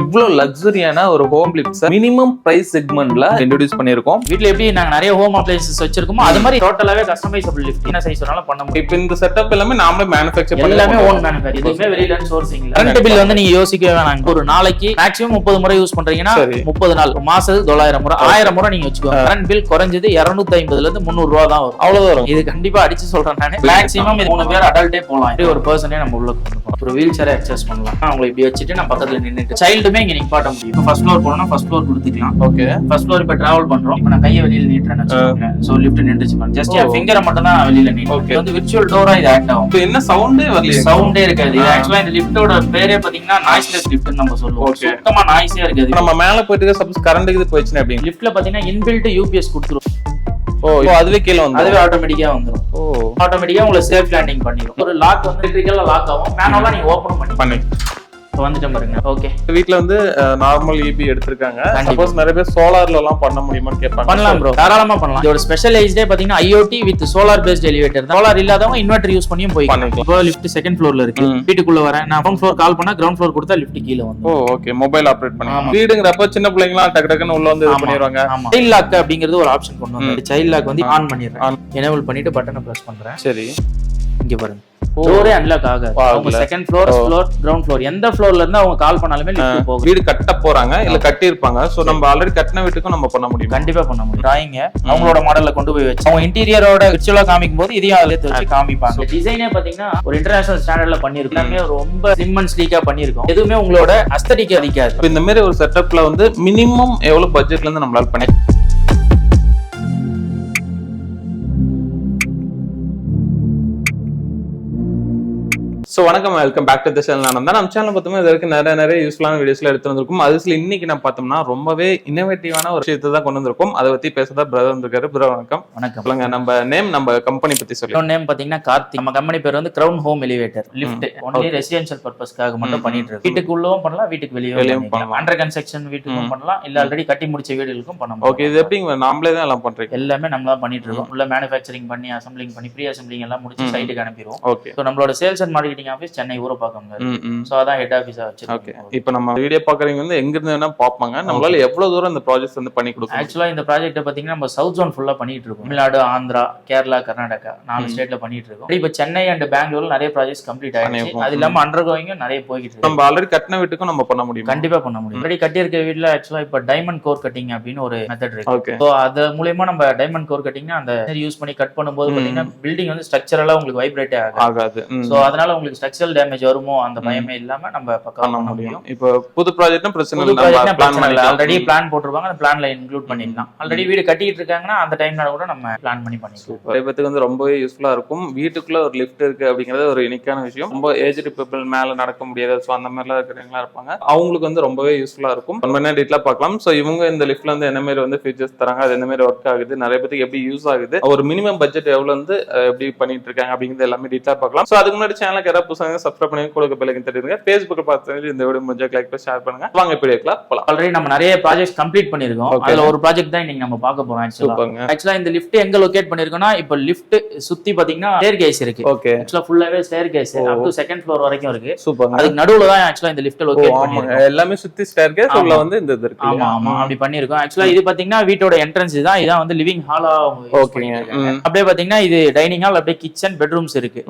இவ்வளவு லக்ஸரியான ஒரு ஹோம் லிப்ஸ் மினிமம் பிரைஸ் செக்மெண்ட்ல இன்ட்ரோடியூஸ் பண்ணிருக்கோம். வீட்ல எப்படி நாங்க நிறைய ஹோம் அப்ளையன்சஸ் வச்சிருக்கோமோ அது மாதிரி டோட்டலாவே கஸ்டமைசபிள் லிஃப்ட் என்ன சைஸ் வேணாலும் பண்ண முடியும். இப்போ இந்த செட்டப் எல்லாமே நாமளே மேனுஃபேக்சர் பண்ணி எல்லாமே ஓன் மேனுஃபேக்சர், எதுவுமே வெளியில இருந்து சோர்சிங் இல்ல. கரண்ட் பில் வந்து நீங்க யோசிக்கவே வேணாம். ஒரு நாளைக்கு மேக்ஸிமம் 30 முறை யூஸ் பண்றீங்கன்னா 30 நாள், மாசத்துக்கு 900 முறை 1000 முறை நீங்க வச்சுக்கோங்க. கரண்ட் பில் குறைஞ்சது 250 ல இருந்து 300 ரூபாய் தான் வரும். அவ்வளவு வரும். இது கண்டிப்பா அடிச்சு சொல்றேன் நானே. மேக்ஸிமம் 3 பேர் அடல்ட்டே போலாம். இப்படி ஒரு பர்சனே நம்ம உள்ள கொண்டு போறோம். ஒரு வீல் சேரை அட்ஜஸ்ட் பண்ணலாம். அவங்களை இப்படி வச்சுட்டு நான் பக்கத்துல நின்னுட்டு சைல்டுமே இங்க நிப்பாட்ட முடியும். இப்போ ஃபர்ஸ்ட் ஃப்ளோர் போறோம்னா ஃபர்ஸ்ட் ஃப்ளோர் கொடுத்துக்கலாம். ஓகே, ஃபர்ஸ்ட் ஃப்ளோர் இப்ப டிராவல் பண்றோம். இப்போ நான் கையை வெளியில நீட்டுறேன்னு வச்சுக்கோங்க. சோ லிஃப்ட் நின்றுச்சு பாருங்க. ஜஸ்ட் என் ஃபிங்கரை மட்டும் தான் வெளியில நீட்டு. இது வந்து விர்ச்சுவல் டோரா இது ஆக்ட் ஆகும். இப்போ என்ன சவுண்டே வரல, சவுண்டே இருக்காது. இது ஆக்சுவலா இந்த லிஃப்ட்டோட பேரே பாத்தீங்கன்னா நாய்ஸ்லெஸ் லிஃப்ட்னு நம்ம சொல்லுவோம். சுத்தமா நாய்ஸே இருக்காது. நம்ம மேல போயிட்டு சப்போஸ் கரண்ட் இது போயிடுச்சுனா அப்படி லிஃப்ட்ல பாத்தீங்கன்னா இன்பில்ட் யூபிஎஸ் கொடுத்துரும். அதுவே கீழ வந்து அதுவே ஆட்டோமேட்டிக்கா வந்துரும். ஆட்டோமேட்டிக்கா உங்களுக்கு சேஃப் லேண்டிங் பண்ணிரும். ஒரு லாக் வந்து எலக்ட்ரிக்கலா லாக் ஆகும். மேனுவலா நீங்க ஓபன் பண்ணி வந்துட்டு பாருங்க. ஓகே, வீட்ல வந்து நார்மல் இபி எடுத்திருக்காங்க. சப்போஸ் நிறைய பேர் சோலார்ல எல்லாம் பண்ண முடியுமான்னு கேட்பாங்க. பண்ணலாம் ப்ரோ, தாராளமா பண்ணலாம். இதோட ஸ்பெஷலைஸ்டே பாத்தீங்கன்னா IoT with solar based elevator. Solar இல்லாதவங்க இன்வெர்டர் யூஸ் பண்ணியும் போய்க்கலாம். இப்போ லிஃப்ட் செகண்ட் ஃப்ளோர்ல இருக்கு. வீட்டுக்குள்ள வரேன் நான் கிரவுண்ட் ஃப்ளோர் கால் பண்ணா கிரவுண்ட் ஃப்ளோர் கொடுத்தா லிஃப்ட் கீழ வந்து. ஓகே, மொபைல் ஆபரேட் பண்ணலாம். வீடுங்கறப்ப சின்ன பிள்ளைங்களா டக்கு டக்குன்னு உள்ள வந்து இது பண்ணிடுவாங்க. சைல்ட் லாக் அப்படிங்கிறது ஒரு ஆப்ஷன் கொண்டு வந்தாங்க. சைல்ட் லாக் வந்து ஆன் பண்ணிடுறேன். எனேபிள் பண்ணிட்டு பட்டனை பிரஸ் பண்றேன். சரி, இங்க பாருங்க, டோரே அன்லாக் ஆகாது. அவங்க செகண்ட் ஃப்ளோர், கிரவுண்ட் ஃப்ளோர் எந்த ஃப்ளோர்ல இருந்து அவங்க கால் பண்ணாலுமே லிஃப்ட் போகும். வீடு கட்ட போறாங்க இல்ல கட்டி இருப்பாங்க. சோ நம்ம ஆல்ரெடி கட்டின வீட்டுக்கும் நம்ம பண்ண முடியும். கண்டிப்பா பண்ண முடியும். டிராயிங் அவங்களோட மாடல்ல கொண்டு போய் வச்சு அவங்க இன்டீரியரோட விர்ச்சுவலா காமிக்கும் போது இதையும் அதுல வச்சு காமிப்பாங்க. டிசைனே பாத்தீங்கன்னா ஒரு இன்டர்நேஷனல் ஸ்டாண்டர்ட்ல பண்ணிருக்கோம். எல்லாமே ரொம்ப ஸ்லிம் அண்ட் ஸ்லீக்கா பண்ணிருக்கோம். எதுவுமே உங்களோட அஸ்தட்டிக் அடிக்காது. இந்த மாதிரி ஒரு செட்டப்ல வந்து மினிமம் எவ்வளவு பட்ஜெட்ல இருந்து நம்மளால பண்ணி. ஸோ வணக்கம், welcome back to the channel. நான் தான் நம்ம சேனல் பார்த்தோம்னா இதற்கு நிறைய யூஸ்ஃபுல்லான வீடியோஸ்ல எடுத்து வந்திருக்கும். அதுல இன்னைக்கு நான் பார்த்தோம்னா ரொம்பவே இன்னோவேட்டிவான ஒரு விஷயத்தை தான் கொண்டு வந்திருக்கும். அதை பத்தி பேசதா பிரதர் வந்திருக்காரு. பிரதர் வணக்கம். வணக்கம். சொல்லுங்க, நம்ம நேம், நம்ம கம்பெனி பத்தி சொல்லுங்க. நேம் பாத்தீங்கன்னா கார்த்திக். நம்ம கம்பெனி பேர் வந்து crown home elevator lift. Only residential பர்பஸ்க்காக மட்டும் பண்ணிட்டு இருக்கோம். வீட்டுக்குள்ளவும் பண்ணலாம், வீட்டுக்கு வெளியவும் பண்ணலாம். அண்டர் கன்ஸ்ட்ரக்ஷன் வீட்டுக்கும் பண்ணலாம், இல்ல ஆல்ரெடி கட்டி முடிச்ச வீடுகளுக்கும் பண்ணலாம். ஓகே, இது எப்படிங்க நாமளே தான் எல்லாம் பண்றீங்க? எல்லாமே நம்ம தான் பண்ணிட்டு இருக்கோம். உள்ள மேனுஃபேக்சரிங் பண்ணி அசம்பிளிங் பண்ணி ப்ரீ அசம்பிளிங் எல்லாம் முடிச்சு சைட்டுக்கு அனுப்பிடுவோம். ஓகே, ஸோ நம்மளோட sales and marketing office Chennai Urapakkam. So அதான் ஹெட் ஆபீஸா வச்சிருக்கோம். ஓகே, இப்போ நம்ம வீடியோ பாக்குறவங்க வந்து எங்க இருந்து வேணா பாப்பாங்க. நம்மளால எவ்வளவு தூரம் இந்த ப்ராஜெக்ட்ஸ் வந்து பண்ணி கொடுக்கலாம்? ஆக்சுவலா இந்த ப்ராஜெக்ட் பாத்தீங்கன்னா நம்ம சவுத் ஜோன் ஃபுல்லா பண்ணிட்டு இருக்கோம். தமிழ்நாடு, ஆந்திரா, கேரளா, கர்நாடகா 4 ஸ்டேட்ல பண்ணிட்டு இருக்கோம். இப்போ சென்னை அண்ட் பெங்களூர்ல நிறைய ப்ராஜெக்ட்ஸ் கம்ப்ளீட் ஆயிடுச்சு. அது இல்லாம அண்டர் கோயிங்கும் நிறைய போயிட்டு இருக்கு. நம்ம ஆல்ரெடி கட்டின வீட்டுக்கும் நம்ம பண்ண முடியும். கண்டிப்பா பண்ண முடியும். ஆல்ரெடி கட்டி இருக்க வீட்ல ஆக்சுவலா இப்போ டைமண்ட் கோர் கட்டிங் அப்படின்னு ஒரு மெத்தட் இருக்கு. ஓகே, சோ அது மூலமா நம்ம டைமண்ட் கோர் கட்டிங்னா அந்த யூஸ் பண்ணி கட் பண்ணும்போது பாத்தீங்கன்னா பில்டிங் வந்து ஸ்ட்ரக்சரலா உங்களுக்கு வைப்ரேட் ஆகாது. சோ அதனால உங்களுக்கு ஸ்ட்ரக்சரல் டேமேஜ் வருமோ அந்த பயமே இல்லாம நம்ம பக்கா பண்ண முடியும். இப்போ புது ப்ராஜெக்ட்னா பிரச்சனை இல்ல, ஆல்ரெடி பிளான் போட்டுருவாங்க, அந்த பிளான்ல இன்க்ளூட் பண்ணிடலாம். ஆல்ரெடி வீடு கட்டிட்டு இருக்காங்கன்னா அந்த டைம்ல கூட நம்ம பிளான் பண்ணி பண்ணிக்கலாம். நிறைய பேருக்கு வந்து ரொம்பவே யூஸ்ஃபுல்லா இருக்கும். வீட்டுக்குள்ள ஒரு லிஃப்ட் இருக்கு அப்படிங்கிறது ஒரு யூனிக்கான விஷயம். ரொம்ப ஏஜ்டு பீப்பிள் மேல நடக்க முடியாது, ஸோ அந்த மாதிரிலாம் இருக்கிறவங்களா இருப்பாங்க. அவங்களுக்கு வந்து ரொம்பவே யூஸ்ஃபுல்லா இருக்கும். ஒன் மணி டீட்டெயிலா பார்க்கலாம். ஸோ இவங்க இந்த லிஃப்ட்ல வந்து என்ன மாதிரி வந்து ஃபீச்சர்ஸ் தராங்க, அது என்ன மாதிரி ஒர்க் ஆகுது, நிறைய பேருக்கு எப்படி யூஸ் ஆகுது, ஒரு மினிமம் பட்ஜெட் எவ்வளவு வந்து எப்படி பண்ணிட்டு இருக்காங்க அப்படிங்கிறது எல்லாமே டீட்டெயிலா பார்க்கலாம். ஸோ அதுக்கு முன்னாடி சேனலுக்கு யாராவது புதுசாக சப்ஸ்கிரைப் பண்ணி கொடுக்க பிள்ளைங்க தெரியுங்க. Facebook பார்த்து இந்த வீடியோ முடிஞ்சா லைக் பண்ணி ஷேர் பண்ணுங்க. வாங்க வீடியோக்குள்ள போலாம். ஆல்ரெடி நம்ம நிறைய ப்ராஜெக்ட்ஸ் கம்ப்ளீட் பண்ணிருக்கோம். அதுல ஒரு ப்ராஜெக்ட் தான் இன்னைக்கு நம்ம பார்க்க போறோம். ஆக்சுவலா இந்த லிஃப்ட் எங்க லொகேட் பண்ணிருக்கோம்னா, இப்போ லிஃப்ட் சுத்தி பாத்தீங்கன்னா ஸ்டேர்கேஸ் இருக்கு. ஓகே, ஆக்சுவலா ஃபுல்லாவே staircase up to second floor வரைக்கும் இருக்கு. சூப்பர். அதுக்கு நடுவுல தான் ஆக்சுவலா இந்த லிஃப்ட் லொகேட் பண்ணிருக்கோம். எல்லாமே சுத்தி ஸ்டேர்கேஸ் உள்ள வந்து இந்த இது இருக்கு. ஆமா ஆமா, அப்படி பண்ணிருக்கோம். ஆக்சுவலா இது பாத்தீங்கன்னா வீட்டோட என்ட்ரன்ஸ் தான். இதான் வந்து லிவிங் ஹாலா. ஓகேங்க. அப்படியே பாத்தீங்கன்னா இது டைனிங் ஹால், அப்படியே கிச்சன், பெட்ரூம்ஸ் இருக்கு.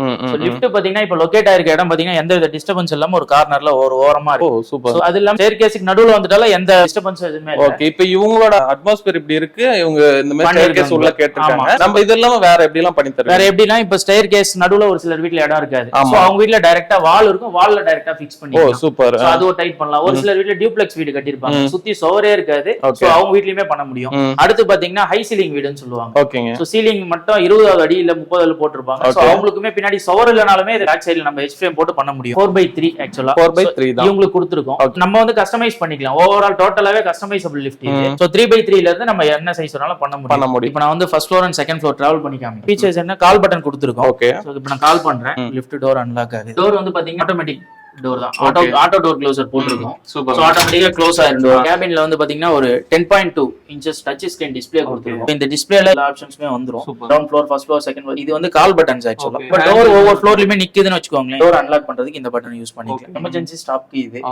லிஃப்ட் பாத்தீங்கன்னா இப்போ லொகேட் ஆயிருக்க இடம் பாத்தீங்கன்னா எந்த வித டிஸ்டர்பன்ஸ் இல்லாம ஒரு கார்னர்ல ஒரு ஓரமா இருக்கு. சூப்பர். அது இல்லாம ஸ்டேர்கேஸ்க்கு நடுவுல வந்துட்டால எந்த டிஸ்டர்பன்ஸ் எதுவுமே இல்ல. ஓகே, இப்போ இவங்களோட அட்மாஸ்பியர் இப்படி இருக்கு. இவங்க இந்த மாதிரி ஸ்டேர்கேஸ் உள்ள கேட்டிருக்காங்க. நம்ம இதெல்லாம் வேற எப்படி எல்லாம் பண்ணி தரோம்? வேற எப்படினா, இப்போ ஸ்டேர்கேஸ் நடுவுல ஒரு சிலர் வீட்ல இடம் இருக்காது. சோ அவங்க வீட்ல டைரக்ட்டா வால் இருக்கும், வால்ல டைரக்ட்டா ஃபிக்ஸ் பண்ணிடலாம். ஓ சூப்பர். சோ அது ஒரு டைப் பண்ணலாம். ஒரு சிலர் வீட்ல டியூப்ளெக்ஸ் வீடு கட்டிருப்பாங்க, சுத்தி சுவரே இருக்காது. சோ அவங்க வீட்லயுமே பண்ண முடியும். அடுத்து பாத்தீங்கன்னா ஹை சீலிங் வீடுன்னு சொல்லுவாங்க. ஓகேங்க. சோ சீலிங் மட்டும் 20 அடி இல்ல 30 அடி போட்டுருப்பாங்க. சோ அவங்களுக்குமே பின்னாடி சுவர் இல்லனாலுமே இது பேக் சைடுல நம்ம எச் ஃப்ரேம் போட்டு பண்ண முடியும். 4x3 ஆக்சுவலா 4x3 தான் இவங்களுக்கு கொடுத்திருக்கோம். நம்ம வந்து கஸ்டமைஸ் பண்ணிக்கலாம். ஓவரால் டோட்டலாவே கஸ்டமைசபிள் லிஃப்ட் இது. சோ 3x3 ல இருந்து நம்ம என்ன சைஸ் வேணாலும் பண்ண முடியும். இப்போ நான் வந்து first floor and second floor travel பண்ணி காமிக்கிறேன். ஃபீச்சர்ஸ் என்ன, கால் பட்டன் கொடுத்திருக்கோம். ஓகே, சோ இப்போ நான் கால் பண்றேன், லிஃப்ட் டோர் அன்லாக் ஆகுது. டோர் வந்து பாத்தீங்கன்னா ஆட்டோமேட்டிக் டோர் தான். ஆட்டோ டோர் க்ளோசர் போட்டிருக்கோம். சூப்பர். சோ ஆட்டோமேட்டிக்கா க்ளோஸ் ஆயிரும் டோர். கேபின்ல வந்து பாத்தீங்கன்னா ஒரு 10.2 இன்ச்சஸ் டச் ஸ்கிரீன் டிஸ்ப்ளே கொடுத்திருக்கோம். இந்த டிஸ்ப்ளேல எல்லா ஆப்ஷன்ஸ்மே வந்துரும். Ground floor, first floor, second floor. இது வந்து கால் பட்டன்ஸ் ஆக்சுவலா. பட் டோர் ஒவ்வொரு ஃப்ளோர்லயுமே நிக்குதுன்னு வெச்சுக்கோங்களேன். டோர் அன்லாக் பண்றதுக்கு இந்த பட்டன் யூஸ் பண்ணிக்கலாம். எமர்ஜென்சி ஸ்டாப் கீ இது.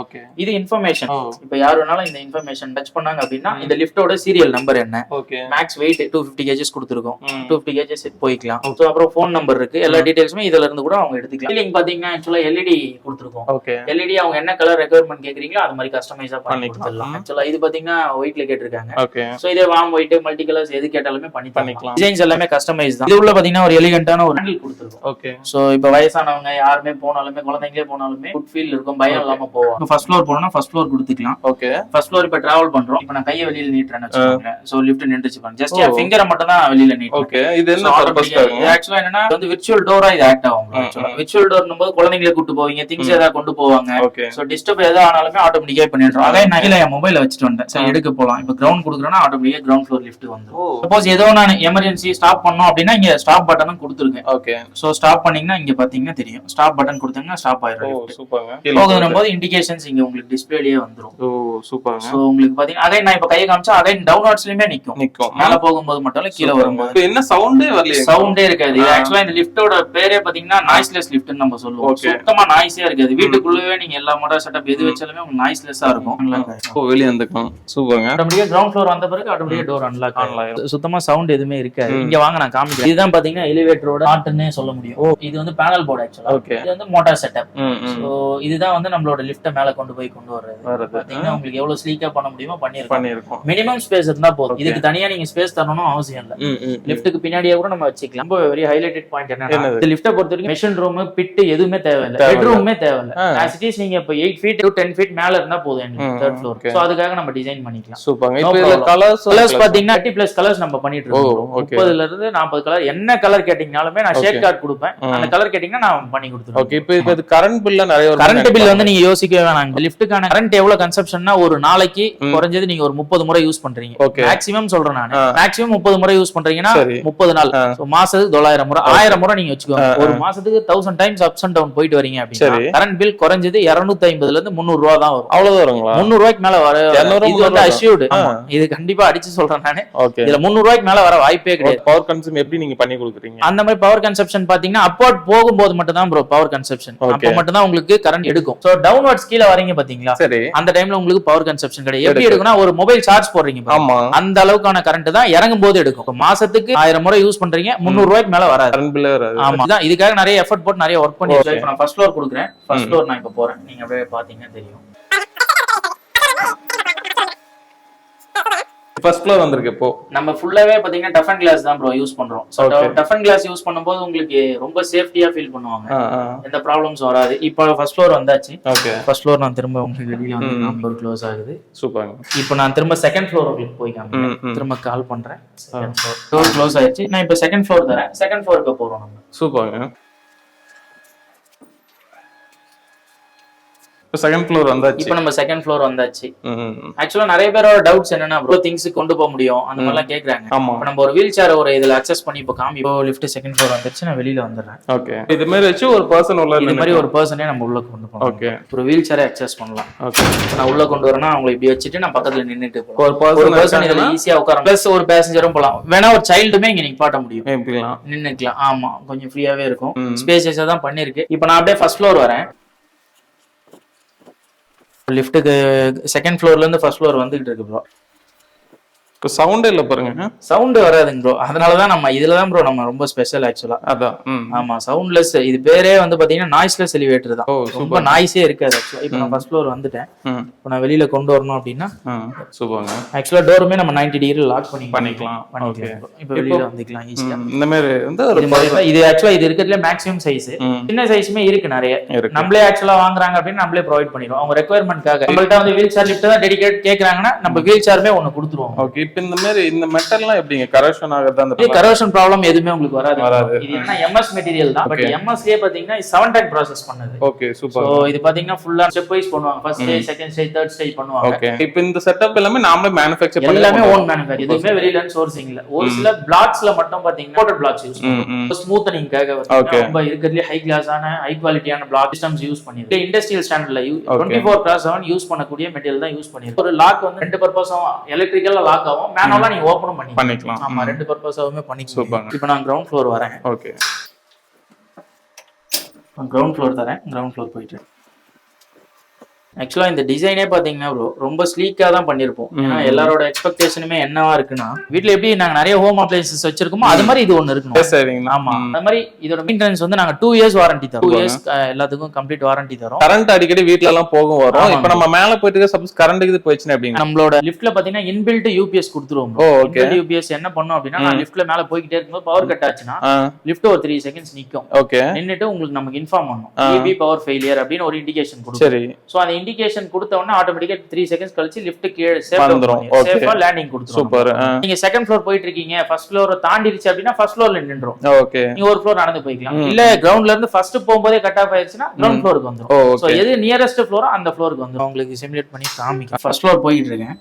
இது இன்ஃபர்மேஷன். இப்போ யார் வேணாலும் இந்த இன்ஃபர்மேஷன் டச் பண்ணாங்க அப்படின்னா இந்த லிஃப்ட்டோட சீரியல் நம்பர் என்ன, மேக்ஸ் வெயிட் 250 kgs கொடுத்திருக்கோம். 250 kgs போய்க்கலாம். சோ அப்புறம் ஃபோன் நம்பர் இருக்கு. எல்லா டீடைல்ஸுமே இதுல இருந்து கூட அவங்க எடுத்துக்கலாம். சீலிங் பாத்தீங்கன்னா ஆக்சுவலா எல்இடி கொடுத்திருக்கோம். எல்இடி அவங்க என்ன கலர் ரெக்யர்மென்ட் கேக்குறீங்களோ அது மாதிரி கஸ்டமைஸா பண்ணி கொடுத்துடலாம். ஆக்சுவலா இது பாத்தீங்கன்னா ஒயிட்ல கேட்டிருக்காங்க. சோ இதே வார்ம் ஒயிட், மல்டி கலர்ஸ் எது கேட்டாலுமே பண்ணி பண்ணிக்கலாம். டிசைன்ஸ் எல்லாமே கஸ்டமைஸ் தான். இது உள்ள பாத்தீங்கன்னா ஒரு எலிகண்டான ஒரு ஹேண்டில் கொடுத்திருக்கோம். சோ இப்போ வயசானவங்க யாருமே போனாலுமே, குழந்தைங்களே போனாலுமே குட் ஃபீல் இருக்கும், பயம் இல்லாம போவாங்க. ஃபர்ஸ்ட் ஃப்ளோர் போறோம்னா ஃபர்ஸ்ட் ஃப்ளோர் கொடுத்துக்கலாம். ஃபர்ஸ்ட் ஃப்ளோர் இப்ப டிராவல் பண்றோம். இப்போ நான் கையை வெளியில நீட்றேன்னு வச்சுக்கோங்க. சோ லிஃப்ட் நின்றுச்சு பாருங்க. ஜஸ்ட் என் ஃபிங்கரை மட்டும் தான் வெளியில நீட்றேன். இது என்ன பர்பஸ்க்காக? இது ஆக்சுவலா என்னன்னா வந்து விர்ச்சுவல் டோரா இது ஆக்ட் ஆகும். ஆக்சுவலா விர்ச்சுவல் டோர்னும் போது குழந்தைகளை கூட்டி போவீங்க, திங்ஸ் ஏதாவது கொண்டு போவாங்க. சோ டிஸ்டர்ப் ஏதாவது ஆனாலுமே ஆட்டோமேட்டிக்கா பண்ணிடுறோம். அதே நான் என் மொபைல வச்சுட்டு வந்தேன். சரி எடுக்க போலாம். இப்போ கிரவுண்ட் கொடுக்குறேன்னா ஆட்டோமேட்டிக்கா கிரவுண்ட் ஃப்ளோர் லிஃப்ட் வந்துரும். சப்போஸ் ஏதோ நான் எமர்ஜென்சி ஸ்டாப் பண்ணோம் அப்படின்னா இங்க ஸ்டாப் பட்டனும் கொடுத்துருக்கேன். சோ ஸ்டாப் பண்ணீங்கன்னா இங்க பாத்தீங்கன்னா தெரியும். ஸ்டாப் பட்டன் கொடுத்தீங்கன்னா ஸ்டாப் ஆயிரும். போகுதுன்னும் போது இண்டிகேஷன்ஸ் இங்க உங்களுக்கு டிஸ்ப்ளேலயே வந்துரும். சோ உங்களுக்கு பாத்தீங்கன்னா அதே நான் இப்ப கையை காமிச்சா அதே டவுன்வர்ட்ஸ்லயுமே நிக்கும். மேல போகும்போது மட்டும் இல்ல, கீழ வரும்போது என்ன சவுண்டே வரல, சவுண்டே இருக்காது. இது ஆக்சுவலா இந்த லிஃப்ட்டோட பேரே பாத்தீங்கன்னா நாய்ஸ்லெஸ் லிஃப்ட்னு நம்ம சொல்லுவோம். சுத்தமா நாய்ஸே இருக்காது. வீட்டுக்குள்ளவே நீங்க எல்லா மோட்டார் செட்டப் எது வச்சாலுமே உங்களுக்கு நாய்ஸ்லெஸ்ஸா இருக்கும். வெளிய வந்துக்கலாம். சூப்பர்ங்க. ஆட்டோமேட்டிக்கா கிரவுண்ட் ஃப்ளோர் வந்த பிறகு ஆட்டோமேட்டிக்கா டோர் அன்லாக் ஆகும். சுத்தமா சவுண்ட் எதுவுமே இருக்காது. இங்க வாங்க நான் காமிக்கிறேன். இதுதான் பாத்தீங்கன்னா எலிவேட்டரோட ஹார்ட்னே சொல்ல முடியும். இது வந்து பேனல் போர்டு ஆக்சுவலா. இது வந்து மோட்டார் செட்டப். சோ இதுதான் வந்து நம்மளோட லிஃப்ட்ட மேல கொண்டு வர்றது. பாத்தீங்கன்னா உங்களுக்கு எவ்வளவு ஸ்லீக்கா பண்ண முடியுமோ பண்ணிருக்கோம். மினிமம் ஸ்பேஸ் இருந்தா போதும். இதுக்கு தனியா நீங்க ஸ்பேஸ் தரணும் அவசியம் இல்ல. லிஃப்ட்டுக்கு பின்னாடியே கூட நம்ம வச்சுக்கலாம். ரொம்ப வெரி ஹைலைட்டட் பாயிண்ட் என்னன்னா இந்த லிஃப்ட்ட பொறுத்தவரைக்கும் மெஷின் ரூம், பிட் எதுவுமே தேவையில்லை. பெட்ரூமே தேவையில்லை. ஆஸ் இட் இஸ் நீங்க இப்ப 8 feet to 10 feet மேல இருந்தா போதும் எங்களுக்கு தேர்ட் ஃப்ளோர். சோ அதுக்காக நம்ம டிசைன் பண்ணிக்கலாம். சூப்பர்ங்க. இப்போ இதுல கலர்ஸ் பாத்தீங்கன்னா 30+ கலர்ஸ் நம்ம பண்ணிட்டு இருக்கோம். 30ல இருந்து 40 கலர். என்ன கலர் கேட்டீங்கனாலுமே நான் ஷேட் கார்டு கொடுப்பேன். அந்த கலர் கேட்டீங்கன்னா நான் பண்ணி கொடுத்துருவேன். ஓகே. இப்போ இது கரண்ட் பில்ல நிறைய வரும். கரண்ட் பில் வந்து நீங்க யோசிக்கவே வேணாம். இந்த லிஃப்ட்டுக்கான கரண்ட் எவ்வளவு கன்சப்ஷன்னா ஒரு நாளைக்கு குறைஞ்சது நீங்க ஒரு 30 முறை யூஸ் பண்றீங்க. மேக்ஸிமம் சொல்றேன் நான். மேக்ஸிமம் 30 முறை யூஸ் பண்றீங்கன்னா 30 நாள். சோ மாசத்துக்கு 900 முறை, 1000 முறை நீங்க வச்சுக்கோங்க. ஒரு மாசத்துக்கு 1000 டைம்ஸ் அப்ஸ் அண்ட் டவுன் போயிட்டு வரீங்க அப்படின்னா கரண்ட் பில் குறைஞ்சது 250ல இருந்து 300 ரூபாய் தான் வரும். அவ்வளவு வருங்களா? 300 ரூபாய்க்கு மேல வர இது வந்து அஷ்யூர்டு. இது கண்டிப்பா அடிச்சு சொல்றேன் நானு. இதுல 300 ரூபாய்க்கு மேல வர வாய்ப்பே கிடையாது. பவர் கன்சம்ஷன் எப்படி நீங்க பண்ணி கொடுக்குறீங்க? அந்த மாதிரி பவர் கன்சப்ஷன் பாத்தீங்கன்னா அப்வர்ட் போகும்போது மட்டும் தான் ப்ரோ பவர் கன்சப்ஷன். அப்ப மட்டும் தான் உங்களுக்கு கரண்ட் எடுக்கும். சோ டவுன்வர்ட்ஸ் கீழ வரீங்க பாத்தீங்களா, அந்த டைம்ல உங்களுக்கு பவர் கன்சப்ஷன் கிடையாது. எப்படி எடுக்கும்னா ஒரு மொபைல் சார்ஜ் போடுறீங்க, அந்த அளவுக்கான கரண்ட் தான் இறங்கும் போது எடுக்கும். மாசத்துக்கு 1000 முறை யூஸ் பண்றீங்க, 300 ரூபாய்க்கு மேல வராது. ஆமா, இதுக்காக நிறைய எஃபர்ட் போட்டு நிறைய ஒர்க் பண்ணி இப்ப நான் ஃபர்ஸ்ட் ஃப்ளோர் கொடுக்குறேன். ஃபர்ஸ்ட் ஃப்ளோர் நான் இப்ப போறேன். நீங்க அப்படியே பாத்தீங்கன்னா தெரியும். ஃபர்ஸ்ட் ஃப்ளோர் வந்திருக்கு. இப்போ நம்ம ஃபுல்லாவே பாத்தீங்கன்னா டஃப் அண்ட் கிளாஸ் தான் ப்ரோ யூஸ் பண்றோம். So toughened glass use பண்ணும்போது உங்களுக்கு ரொம்ப சேஃப்டியா ஃபீல் பண்ணுவாங்க. எந்த ப்ராப்ளம்ஸ் வராது. இப்போ ஃபர்ஸ்ட் ஃப்ளோர் வந்தாச்சு. ஓகே. ஃபர்ஸ்ட் ஃப்ளோர் நான் திரும்ப உங்களுக்கு வெளியில வந்து நம்பர் க்ளோஸ் ஆகுது. சூப்பர். இப்போ நான் திரும்ப செகண்ட் ஃப்ளோர் உங்களுக்கு போய் காமிக்கிறேன். திரும்ப கால் பண்றேன். செகண்ட் ஃப்ளோர் டோர் க்ளோஸ் ஆயிடுச்சு. நான் இப்போ செகண்ட் ஃப்ளோர் தரேன். செகண்ட் ஃப்ளோருக்கு போறோம் நம்ம. சூப்பர்ங்க. செகண்ட் ஃப்ளோர் வந்தாச்சு. இப்போ நம்ம செகண்ட் ஃப்ளோர் வந்தாச்சு. ஆக்சுவலா நிறைய பேரோட டவுட்ஸ் என்னன்னா ப்ரோ திங்ஸ் கொண்டு போக முடியும் அந்த மாதிரி எல்லாம் கேக்குறாங்க. இப்போ நம்ம ஒரு வீல் சேர் ஒரு இதுல அக்சஸ் பண்ணி இப்போ காமி. இப்போ லிஃப்ட் செகண்ட் ஃப்ளோர் வந்துருச்சு. நான் வெளியில வந்துடுறேன். ஓகே. இது மாதிரி வச்சு ஒரு பர்சன் உள்ள இந்த மாதிரி ஒரு பர்சனே நம்ம உள்ள கொண்டு போகலாம். ஓகே. ஒரு வீல் சேரை அக்சஸ் பண்ணலாம். ஓகே. நான் உள்ள கொண்டு வரேன்னா அவங்களை இப்படி வச்சுட்டு நான் பக்கத்துல நின்னுட்டு ஒரு பர்சன் இதுல ஈஸியா உட்காரலாம். பிளஸ் ஒரு பேசஞ்சரும் போலாம். வேணா ஒரு சைல்டுமே இங்க நிப்பாட்ட முடியும். நின்னுக்கலாம். ஆமா, கொஞ்சம் ஃப்ரீயாவே இருக்கும். ஸ்பேசியஸா தான் பண்ணிருக்கு. இப்போ நான் அப்படியே ஃபர்ஸ்ட் ஃப்ளோர் வரேன். லிஃப்ட்டுக்கு செகண்ட் ஃப்ளோர்ல இருந்து ஃபர்ஸ்ட் ஃப்ளோர் வந்துகிட்டு இருக்கு ப்ரோ. சவுண்ட் இல்ல பாருங்க. சவுண்ட் வராதுங்க ப்ரோ. அதனாலதான் நம்ம இதுலதான் ப்ரோ நம்ம ரொம்ப ஸ்பெஷல் ஆக்சுவலா. அதான். ஆமா, சவுண்ட்லெஸ். இது பேரே வந்து பாத்தீங்கன்னா நாய்ஸ்லெஸ் எலிவேட்டர் தான். ரொம்ப நாய்ஸே இருக்காது ஆக்சுவலா. இப்போ நான் ஃபர்ஸ்ட் ஃப்ளோர் வந்துட்டேன். இப்போ நான் வெளியில கொண்டு வரணும் அப்படின்னா சூப்பர்ங்க. ஆக்சுவலா டோருமே நம்ம 90 டிகிரி லாக் பண்ணிக்கலாம். ஓகே. இப்போ வெளியில வந்துக்கலாம் ஈஸியா. இந்த மாதிரி வந்து இது ஆக்சுவலா இது இருக்கிறதுல மேக்ஸிமம் சைஸ். சின்ன சைஸ்மே இருக்கு நிறைய. நம்மளே ஆக்சுவலா வாங்குறாங்க அப்படின்னு நம்மளே ப்ரொவைட் பண்ணிடுவோம். அவங்க ரெக்குயர்மெண்ட்காக நம்மள்ட்ட வந்து வீல் சேர் லிஃப்ட் தான் டெடிகேட் கேக்குறாங்கன்னா நம்ம வீல் சேர்மே ஒன்னு கொடுத்துருவோம். ஓகே. இப்போ இந்த மாதிரி இந்த மெட்டல்லாம் எப்படிங்க கரோஷன் ஆகுது? அந்த கரோஷன் ப்ராப்ளம் எதுவுமே உங்களுக்கு வராது. இது என்ன எம்எஸ் மெட்டீரியல் தான். பட் எம்எஸ்லயே பாத்தீங்கன்னா 7 டைம் ப்ராசஸ் பண்ணது. Okay super. சோ இது பாத்தீங்கன்னா ஃபுல்லா ஸ்டெப் வைஸ் பண்ணுவாங்க. First stage, second stage, third stage பண்ணுவாங்க. ஓகே. இப்போ இந்த செட்டப் எல்லாமே நாமளே மேனுஃபேக்சர் பண்ணி எல்லாமே ஓன் மேனுஃபேக்சர். எதுவுமே வெளியில இருந்து சோர்சிங் இல்ல. ஒரு சில பிளாக்ஸ்ல மட்டும் பாத்தீங்கன்னா இம்போர்ட்டட் பிளாக்ஸ் யூஸ் பண்ணுவாங்க. ஸ்மூத்தனிங்காக ரொம்ப இருக்கிறதுல ஹை கிளாஸான ஹை குவாலிட்டியான பிளாக் சிஸ்டம்ஸ் யூஸ் பண்ணிருக்கு. இண்டஸ்ட்ரியல் ஸ்டாண்டர்ட்ல 24/7 யூஸ் பண்ணக்கூடிய மெட்டீரியல் தான் யூஸ் பண்ணிருக்கு. ஒரு லாக் வந்து ரெண்டு பர்பஸும் எலக்ட்ரிக்கலா லாக் ஆகும், மேனுவலா நீங்க ஓபனும் பண்ணிக்கலாம். ஆமா, ரெண்டு பர்பஸாவுமே பண்ணிக்கலாம். இப்போ நான் கிரவுண்ட் ஃப்ளோர் வரேன். ஓகே. கிரவுண்ட் ஃப்ளோர் தரேன். கிரவுண்ட் ஃப்ளோர் போயிட்டு ஆக்சுவலா இந்த டிசைனே பாத்தீங்கன்னா ரொம்ப ஸ்லீக்கா தான் பண்ணிருப்போம். ஏன்னா எல்லாரோட எக்ஸ்பெக்டேஷனுமே என்னவா இருக்குன்னா, வீட்ல எப்படி நாங்க நிறைய ஹோம் அப்ளையன்சஸ் வச்சிருக்கோமோ அது மாதிரி இது ஒண்ணு இருக்கணும். ஆமா, அது மாதிரி இதோட மெயின்டெனன்ஸ் வந்து நாங்க 2 இயர்ஸ் வாரண்டி தரோம். 2 இயர்ஸ் எல்லாத்துக்கும் கம்ப்ளீட் வாரண்டி தரோம். கரண்ட் அடிக்கடி வீட்ல எல்லாம் போகும் வரும். இப்போ நம்ம மேல போயிட்டு சப்போஸ் கரண்ட் இது போயிடுச்சுனா அப்படிங்க நம்மளோட லிஃப்ட்ல பாத்தீங்கன்னா இன்பில்ட் யூபிஎஸ் கொடுத்துருவோம். இன்பில்ட் யூபிஎஸ் என்ன பண்ணும் அப்படின்னா, நான் லிஃப்ட்ல மேல போயிட்டே இருக்கும்போது பவர் கட் ஆச்சுன்னா லிஃப்ட் ஒரு 3 செகண்ட்ஸ் நிக்கும். ஓகே. நின்னுட்டு உங்களுக்கு நமக்கு இன்ஃபார்ம் பண்ணும் EB பவர் ஃபெயிலியர் அப்படின்னு ஒரு இண்டிகேஷன் கொடுக்கும். சரி. சோ அந்த இண்டிகேஷன் கொடுத்த ஆட்டோமேட்டிக்கா 3 செகண்ட்ஸ் கழிச்சு லிஃப்ட் கீழ சேஃபா லேண்டிங் கொடுத்துரும். சூப்பர். நீங்க செகண்ட் ஃப்ளோர் போயிட்டு இருக்கீங்க, ஃபர்ஸ்ட் ஃப்ளோர் தாண்டிடுச்சு அப்படினா ஃபர்ஸ்ட் ஃப்ளோர்ல நின்றும். ஓகே. நீங்க ஒரு ஃப்ளோர் நடந்து போய்க்கலாம். இல்ல கிரவுண்ட்ல இருந்து ஃபர்ஸ்ட் போகும்போதே கட் ஆஃப் ஆயிருச்சுனா கிரவுண்ட் ஃப்ளோருக்கு வந்துரும். சோ எது நியரஸ்ட் ஃப்ளோரோ அந்த ஃப்ளோருக்கு வந்துரும். உங்களுக்கு சிமுலேட் பண்ணி காமிக்க. ஃபர்ஸ்ட் ஃப்ளோர் போயிட்டு இருக்கேன்.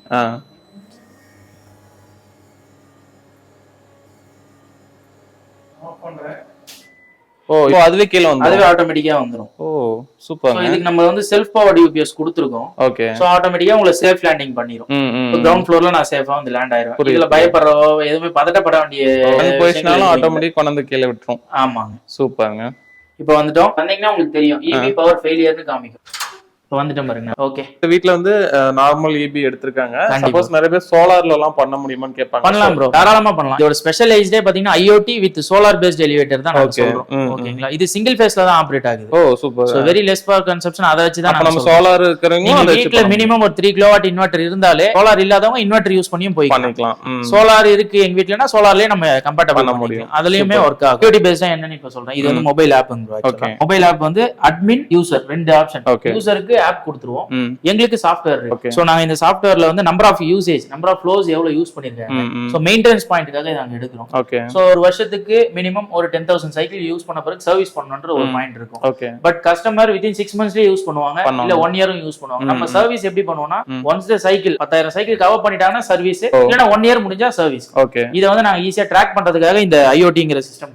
ஆஃப் பண்றேன். அதுவே கீழ வந்து அதுவே ஆட்டோமேட்டிக்கா வந்துரும். சூப்பர். இதுக்கு நம்ம வந்து செல்ஃப் பவர்ட் யூபிஎஸ் கொடுத்திருக்கோம். ஓகே. சோ ஆட்டோமேட்டிக்கா உங்களுக்கு சேஃப் லேண்டிங் பண்ணிரும். கிரவுண்ட் ஃப்ளோர்ல நான் சேஃபா வந்து லேண்ட் ஆயிடுவேன். இதுல பயப்படுறோ எதுவுமே பதட்டப்பட வேண்டிய பொசிஷனால ஆட்டோமேட்டிக் கொண்டு வந்து கீழ விட்டுரும். ஆமாங்க. சூப்பர்ங்க. இப்போ வந்துட்டோம். வந்தீங்கன்னா உங்களுக்கு தெரியும் EB பவர் ஃபெயிலியர்னு காமிக்கும். இப்போ வந்துட்டோம் பாருங்க. ஓகே. இந்த வீட்ல வந்து நார்மல் EB எடுத்துருக்காங்க. சப்போஸ் நிறைய பேர் சோலார்ல எல்லாம் பண்ண முடியுமான்னு கேட்பாங்க. பண்ணலாம் ப்ரோ, தாராளமா பண்ணலாம். இதோட ஸ்பெஷலைஸ்டே பாத்தீங்கன்னா IoT with solar based elevator தான் நாங்க சொல்றோம். ஓகேங்களா? இது சிங்கிள் ஃபேஸ்ல தான் ஆபரேட் ஆகுது. Super. So very less power consumption. அத வச்சு தான் நம்ம சோலார் இருக்குறவங்க அந்த வீட்ல மினிமம் ஒரு 3 கிலோவாட் இன்வெர்ட்டர் இருந்தாலே சோலார் இல்லாதவங்க இன்வெர்ட்டர் யூஸ் பண்ணியும் பண்ணிக்கலாம். சோலார் இருக்கு எங்க வீட்லனா சோலார்லயே நம்ம கம்பேட்டபிள் பண்ண முடியும். அதுலயுமே வொர்க் ஆகும். IoT பேஸ்டா என்னன்னு இப்ப சொல்றேன். இது வந்து மொபைல் ஆப்ங்க ப்ரோ. மொபைல் ஆப் வந்து அட்மின் யூசர் ரெண்டு ஆப்ஷன். யூசருக்கு ஆப் கொடுத்துருவோம், எங்களுக்கு சாஃப்ட்வேர் இருக்கு. சோ நாங்க இந்த சாஃப்ட்வேர்ல வந்து number of usage, number of flows எவ்வளவு யூஸ் பண்ணிருக்காங்க, சோ மெயின்டெனன்ஸ் பாயிண்ட்காக நாங்க எடுக்கிறோம். சோ ஒரு வருஷத்துக்கு மினிமம் ஒரு 10,000 சைக்கிள் யூஸ் பண்ண பிறகு சர்வீஸ் பண்ணணும்ன்ற ஒரு பாயிண்ட் இருக்கும். பட் கஸ்டமர் வித்தின் 6 மந்த்ஸ்லயே யூஸ் பண்ணுவாங்க, இல்ல 1 இயரும் யூஸ் பண்ணுவாங்க. நம்ம சர்வீஸ் எப்படி பண்ணுவோம்னா, ஒன்ஸ் தி சைக்கிள் 10,000 சைக்கிள் கவர் பண்ணிட்டாங்கன்னா சர்வீஸ், இல்லனா 1 இயர் முடிஞ்சா சர்வீஸ். இத வந்து நாங்க ஈஸியா ட்ராக் பண்றதுக்காக இந்த IoTங்கிற சிஸ்டம்.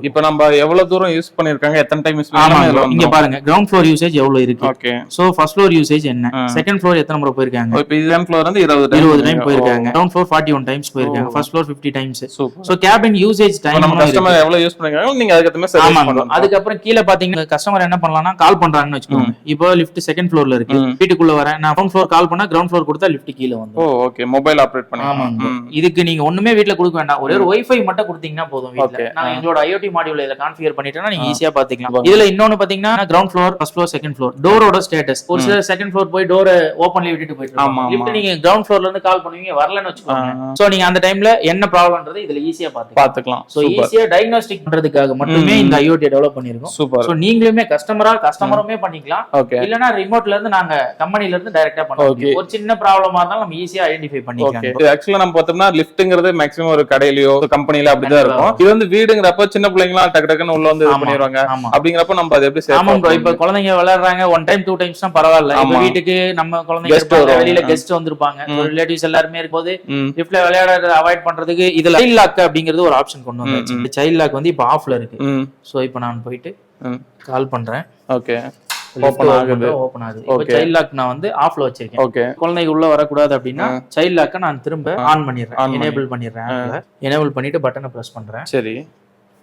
இப்போ நம்ம எவ்வளவு தூரம் யூஸ் பண்ணிருக்காங்க, எத்தனை டைம் யூஸ் பண்ணாங்க, இங்க பாருங்க கிரவுண்ட் ஃப்ளோர் யூசேஜ் எவ்வளவு இருக்கு. சோ ஃபர்ஸ்ட் ஃப்ளோர் யூசேஜ் என்ன, செகண்ட் ஃப்ளோர் எத்தனை முறை போயிருக்காங்க. இப்போ இதுதான் ஃப்ளோர் வந்து 20 டைம் போயிருக்காங்க. கிரவுண்ட் ஃப்ளோர் 41 டைம்ஸ் போயிருக்காங்க. First floor 50 times. So cabin usage time நம்ம கஸ்டமர் எவ்வளவு யூஸ் பண்றாங்க நீங்க அதுக்கு ஏத்த மாதிரி சர்வீஸ் பண்ணணும். அதுக்கு அப்புறம் கீழ பாத்தீங்கன்னா கஸ்டமர் என்ன பண்ணலாம்னா கால் பண்றாங்கன்னு வெச்சுக்கோங்க. இப்போ லிஃப்ட் செகண்ட் ஃப்ளோர்ல இருக்கு, வீட்டுக்குள்ள வரேன், நான் கிரவுண்ட் ஃப்ளோர் கால் பண்ணா கிரவுண்ட் ஃப்ளோர் கொடுத்தா லிஃப்ட் கீழ வந்துரும். ஓகே. மொபைல் ஆபரேட் பண்ணலாம். இதுக்கு நீங்க ஒண்ணுமே வீட்ல கொடுக்க வேண்டாம், ஒரே ஒரு வைஃபை மட்டும் கொடுத்தீங்கன்னா போதும். வீட்ல நான் எங்களோட IoT மாடியூல இத கான்ஃபிகர் பண்ணிட்டேன்னா நீங்க ஈஸியா பாத்துக்கலாம். இதுல இன்னொன்னு பாத்தீங்கன்னா ground floor, first floor, second floor டோரோட ஸ்டேட்டஸ். ஒரு சில செகண்ட் ஃப்ளோர் போய் டோரை ஓபன்ல விட்டுட்டு போயிட்டு லிஃப்ட் நீங்க கிரவுண்ட் ஃப்ளோர்ல இருந்து கால் பண்ணுவீங்க, வரலன்னு வெச்சுக்கோங்க. சோ நீங்க அந்த டைம்ல என்ன ப்ராப்ளம்ன்றது இதுல ஈஸியா பாத்துக்கலாம். சோ ஈஸியா டயக்னாஸ்டிக் பண்றதுக்காக மட்டுமே இந்த IoT டெவலப் பண்ணிருக்கோம். சோ நீங்களுமே கஸ்டமருமே பண்ணிக்கலாம், இல்லனா ரிமோட்ல இருந்து நாங்க கம்பெனில இருந்து டைரக்டா பண்ணுவோம். ஒரு சின்ன ப்ராப்ளமா இருந்தாலும் நம்ம ஈஸியா ஐடென்டிஃபை பண்ணிக்கலாம். ஆக்சுவலா நம்ம பார்த்தோம்னா லிஃப்ட்ங்கிறது மேக்ஸிமம் ஒரு கடையிலயோ கம்பெனில அப்படிதான் இருக்கும். இது வந்து வீடுங்கறப்ப சின்ன பிள்ளைங்களா டக்கு டக்குன்னு உள்ள வந்து பண்ணிடுவாங்க. அப்படிங்கறப்ப நம்ம அதை எப்படி ஆமா ப்ரோ. இப்ப குழந்தைங்க விளையாடுறாங்க 1 டைம் 2 டைம்ஸ்னா பரவாயில்ல. இப்ப வீட்டுக்கு நம்ம குழந்தைங்க வெளியில கெஸ்ட் வந்திருப்பாங்க, ரிலேட்டிவ்ஸ் எல்லாரும் இருக்கும்போது லிஃப்ட்ல விளையாடுறத அவாய்ட் பண்றதுக்கு இதுல சைல்ட் லாக் அப்படிங்கிறது ஒரு ஆப்ஷன் கொண்டு வந்தாச்சு. இந்த சைல்ட் லாக் வந்து இப்ப ஆஃப்ல இருக்கு. சோ இப்போ நான் போயிட்டு கால் பண்றேன். ஓகே. ஓபன் ஆகுது. இப்போ சைல்ட் லாக் நான் வந்து ஆஃப்ல வச்சிருக்கேன். ஓகே. குழந்தைங்க உள்ள வரக்கூடாது அப்படின்னா சைல்ட் லாக்க நான் திரும்ப ஆன் பண்ணிடுறேன், எனேபிள் பண்ணிடுறேன். எனேபிள் பண்ணிட்டு பட்டனை பிரஸ் பண்றேன். சரி,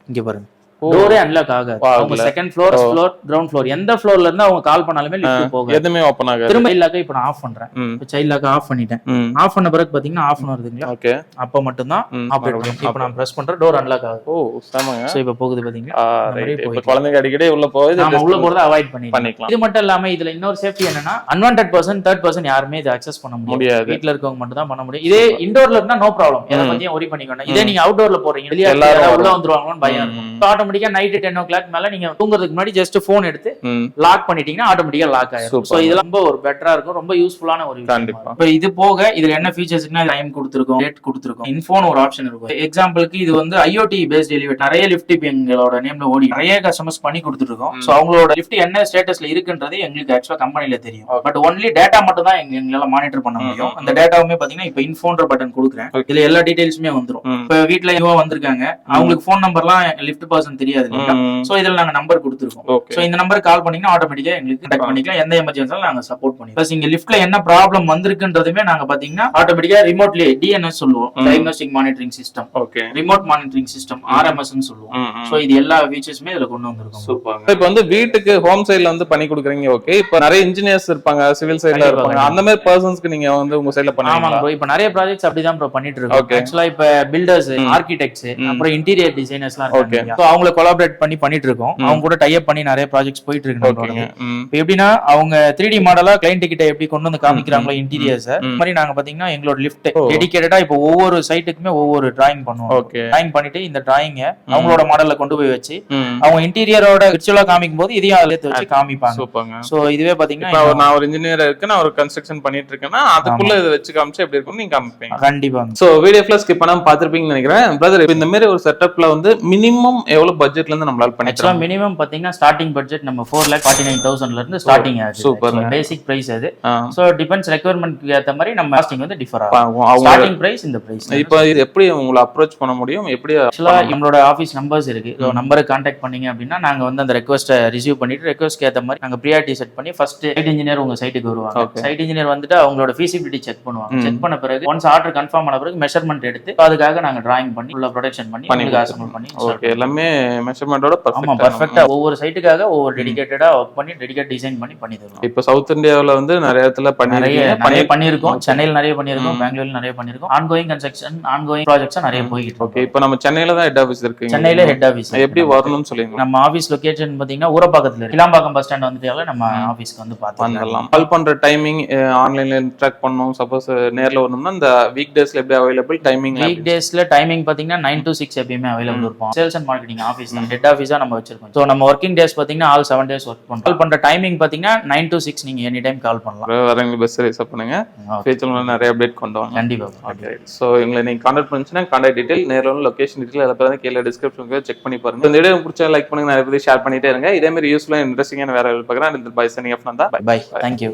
இங்க பாருங்க டோரே அன்லாக் ஆகாது. அவங்க second floor, first floor, ground floor எந்த ஃப்ளோர்ல இருந்து அவங்க கால் பண்ணாலுமே லிஃப்ட் போகும், எதுமே ஓபன் ஆகாது. திரும்ப சைல்ட் லாக்க இப்போ நான் ஆஃப் பண்றேன். இப்போ சைல்ட் லாக்க ஆஃப் பண்ணிட்டேன். ஆஃப் பண்ண பிறகு பாத்தீங்கன்னா ஆஃப் வருதுங்களா? ஓகே. அப்ப மட்டும் தான் ஆபரேட் பண்ணும். இப்போ நான் பிரஸ் பண்றேன், டோர் அன்லாக் ஆகுது. ஓ சமங்க. சோ இப்போ போகுது பாத்தீங்களா? ரைட். இப்போ குழந்தைங்க அடிக்கடி உள்ள போகுது, நாம உள்ள போறத அவாய்ட் பண்ணிக்கலாம். இது மட்டும் இல்லாம இதுல இன்னொரு சேஃப்டி என்னன்னா அன்வான்டட் பர்சன், தேர்ட் பர்சன் யாருமே இத அக்சஸ் பண்ண முடியாது. வீட்ல இருக்கவங்க மட்டும் தான் பண்ண முடியும். இதே இன்டோர்ல இருந்தா நோ ப்ராப்ளம், எதை பத்தியும் worry பண்ணிக்க வேண்டாம். இதே நீங்க அவுட்டோர்ல போறீங்க, எல்லாரும் உள்ள வந்துருவாங்கன்னு பயம் இருக்கும். ஆட்டோமேட்டிக்கா நைட் 10 o'clock மேல நீங்க தூங்குறதுக்கு முன்னாடி ஜஸ்ட் போன் எடுத்து லாக் பண்ணிட்டீங்கன்னா ஆட்டோமேட்டிக்கா லாக் ஆயிடும். சோ இதெல்லாம் ரொம்ப ஒரு பெட்டரா இருக்கும், ரொம்ப யூஸ்ஃபுல்லான ஒரு கண்டிப்பா. இப்போ இது போக இதுல என்ன ஃபீச்சர்ஸ்னா டைம் கொடுத்துருக்கோம், டேட் கொடுத்துருக்கோம், இன்ஃபோன் ஒரு ஆப்ஷன் இருக்கும். எக்ஸாம்பிளுக்கு இது வந்து IoT பேஸ்ட் டெலிவரி. நிறைய லிஃப்ட் இப்போ எங்களோட நேம்ல ஓடி நிறைய கஸ்டமர்ஸ் பண்ணி கொடுத்துருக்கோம். சோ அவங்களோட லிஃப்ட் என்ன ஸ்டேட்டஸ்ல இருக்குன்றது எங்களுக்கு ஆக்சுவலா கம்பெனில தெரியும். பட் ஒன்லி டேட்டா மட்டும் தான் எங்களால மானிட்டர் பண்ண முடியும். அந்த டேட்டாவுமே பாத்தீங்கன்னா இப்போ இன்ஃபோன்ற பட்டன் கொடுக்குறேன், இதுல எல்லா டீடைல்ஸுமே வந்துரும். இப்போ வீட்டுல இவங்க வந்திருக்காங்க, அவங்களுக்கு ஃபோன் நம்பர்லாம் லிஃப்ட் பர்சன் தெரியாது இல்லையா? சோ இதுல நாங்க நம்பர் கொடுத்துருக்கோம். சோ இந்த நம்பர் கால் பண்ணீங்கன்னா ஆட்டோமேட்டிக்கா எங்களுக்கு கான்டாக்ட் பண்ணிக்கலாம். எந்த எமர்ஜென்சியும் நாங்க சப்போர்ட் பண்ணிக்கலாம். பிளஸ் இங்க லிஃப்ட்ல என்ன ப்ராப்ளம் வந்திருக்குன்றதுமே நாங்க பாத்தீங்கன்னா ஆட்டோமேட்டிக்கா ரிமோட்லி DNS சொல்லுவோம், diagnostic monitoring system, remote monitoring system, RMS னு சொல்லுவோம். சோ இது எல்லா ஃபீச்சர்ஸுமே இதுல கொண்டு வந்திருக்கோம். சூப்பர். இப்போ வந்து வீட்டுக்கு ஹோம் சைடுல வந்து பண்ணி கொடுக்குறீங்க. ஓகே, இப்போ நிறைய இன்ஜினியர்ஸ் இருப்பாங்க, சிவில் சைடுல இருப்பாங்க, அந்த மாதிரி பர்சன்ஸ்க்கு நீங்க வந்து உங்க சைடுல பண்ணுவீங்களா? ஆமா ப்ரோ, இப்போ நிறைய ப்ராஜெக்ட்ஸ் அப்படிதான் ப்ரோ பண்ணிட்டு இருக்கோம். ஆக்சுவலா இப்போ பில்டர்ஸ், ஆர்கிடெக்ட்ஸ், அப்புறம் இன்டீரியர் டிசைனர்ஸ்லாம் இருக்காங்க. சோ அவங்கள கொலாபரேட் பண்ணி பண்ணிட்டு இருக்கோம். அவங்க கூட டை அப் பண்ணி நிறைய ப்ராஜெக்ட்ஸ் போயிட்டு இருக்கு. இப்போ எப்படின்னா அவங்க 3D மாடலா கிளையன்ட் கிட்ட எப்படி கொண்டு வந்து காமிக்கிறாங்களோ இன்டீரியர்ஸ், அந்த மாதிரி நாங்க பாத்தீங்கன்னா எங்களோட லிஃப்ட் டெடிகேட்டடா இப்போ ஒவ்வொரு சைட்டுக்குமே ஒவ்வொரு டிராயிங் பண்ணுவோம். டிராயிங் பண்ணிட்டு இந்த டிராயிங்க அவங்களோட மாடல்ல கொண்டு போய் வச்சு அவங்க இன்டீரியரோட விர்ச்சுவலா காமிக்கும் போது இதையும் அதுல வச்சு காமிப்பாங்க. சோ இதுவே பாத்தீங்கன்னா நான் ஒரு இன்ஜினியர் இருக்கு, நான் ஒரு கன்ஸ்ட்ரக்ஷன் பண்ணிட்டு இருக்கேன்னா அதுக்குள்ள இதை வச்சு காமிச்சு எப்படி இருக்கும் நீங்க காமிப்பீங்க. கண்டிப்பா. சோ வீடியோ ஃபுல்லா ஸ்கிப் பண்ணாம பாத்துருப்பீங்கன்னு நினைக்கிறேன். பிரதர், இந்த மாதிரி ஒரு செட்டப்ல வந்து மினிமம் எவ்வளவு பட்ஜெட்ல இருந்து நம்மளால பண்ணிக்கலாம்? மினிமம் பாத்தீங்கன்னா ஸ்டார்டிங் பட்ஜெட் நம்ம 4,49,000 இருந்து ஸ்டார்டிங் ஆகுது. சூப்பர். பேசிக் பிரைஸ் அது. சோ டிபெண்ட்ஸ் ரெக்யர்மென்ட்க்கு ஏத்த மாதிரி நம்ம காஸ்டிங் வந்து டிஃபர் ஆகும். ஸ்டார்டிங் பிரைஸ் இந்த பிரைஸ். இப்போ இது எப்படி உங்களை அப்ரோச் பண்ண முடியும்? எப்படி ஆக்சுவலா நம்மளோட ஆபீஸ் நம்பர்ஸ் இருக்கு. சோ நம்பருக்கு கான்டாக்ட் பண்ணீங்க அப்படின்னா நாங்க வந்து அந்த ரெக்வெஸ்ட்டை ரிசீவ் பண்ணிட்டு ரெக்வெஸ்ட்க்கு ஏத்த மாதிரி நாங்க ப்ரியாரிட்டி செட் பண்ணி ஃபர்ஸ்ட் சைட் இன்ஜினியர் உங்க சைட்டுக்கு வருவாங்க. சைட் இன்ஜினியர் வந்துட்டு அவங்களோட ஃபீசிபிலிட்டி செக் பண்ணுவாங்க. செக் பண்ண பிறகு ஒன்ஸ் ஆர்டர் கன்ஃபார்ம் ஆன பிறகு மெஷர்மென்ட் எடுத்து அதுக்காக நாங்க டிராயிங் பண்ணி உள்ள ப்ரொடக்ஷன் பண்ணி உங்களுக்கு அசெம்பிள் பண்ணி ஓகே எல்லாமே மெஷர்மென்ட்டோட பர்ஃபெக்ட்டா ஒவ்வொரு சைட்டுக்காக ஒவ்வொரு டெடிகேட்டடா வர்க் பண்ணி டெடிகேட் டிசைன் பண்ணி தருவோம். இப்போ சவுத் இந்தியாவுல வந்து நிறைய இடத்துல நிறைய பண்ணிருக்கோம். சென்னையில நிறைய பண்ணிருக்கோம், பெங்களூர்ல நிறைய பண்ணிருக்கோம். ஆன்கோயிங் கன்ஸ்ட்ரக்ஷன், ஆன்கோயிங் ப்ராஜெக்ட்ஸ் நிறைய போயிட்டு இருக்கு. ஓகே, இப்போ நம்ம சென்னையில தான் ஹெட் ஆபீஸ் இருக்கு. சென்னையில ஹெட் ஆபீஸ் எப்படி வரணும்னு சொல்லுங்க. நம்ம ஆபீஸ் லொகேஷன் பாத்தீங்கன்னா ஊரப்பாக்கத்துல இருக்கு. கிளாம்பாக்கம் பஸ் ஸ்டாண்ட் வந்துட்டால நம்ம ஆபீஸ்க்கு வந்து வந்துடலாம். கால் பண்ற டைமிங் ஆன்லைன்ல இன்டராக்ட் பண்ணனும். சப்போஸ் நேர்ல வரணும்னா இந்த வீக் டேஸ்ல எப்படி அவைலபிள் டைமிங்? வீக் டேஸ்ல டைமிங் பாத்தீங்கன்னா 9 to 6 எப்பயுமே அவைலபிள் இருக்கும். சேல்ஸ் அண்ட் மார்க்கெட்டிங் ஆபீஸ் தான் ஹெட் ஆபீஸா நம்ம வச்சிருக்கோம். சோ நம்ம வர்க்கிங் டேஸ் பாத்தீங்கன்னா ஆல் 7 days வர்க் பண்றோம். கால் பண்ற டைமிங் பாத்தீங்கன்னா 9 to 6 நீங்க எனி டைம் கால் பண்ணலாம். வரவங்க பெஸ்ட் ரிசீவ் பண்ணுங்க. ஃபியூச்சர்ல நிறைய அப்டேட் கொண்டு வாங்க. கண்டிப்பா. ஓகே, சோ உங்களை நீங்க கான்டாக்ட் பண்ணிச்சுனா கான்டாக்ட் டீடைல், நேர்ல உள்ள லொகேஷன் டீடைல் அத பத்தி கீழ டிஸ்கிரிப்ஷன்ல செக் பண்ணி பாருங்க. இந்த வீடியோ பிடிச்சா லைக் பண்ணுங்க, நிறைய பேர் ஷேர் பண்ணிட்டே இருங்க. இதே மாதிரி யூஸ்ஃபுல்லா இன்ட்ரஸ்டிங்கான வேற பார்க்கறேன். Bye signing off Nanda. Bye. Thank you.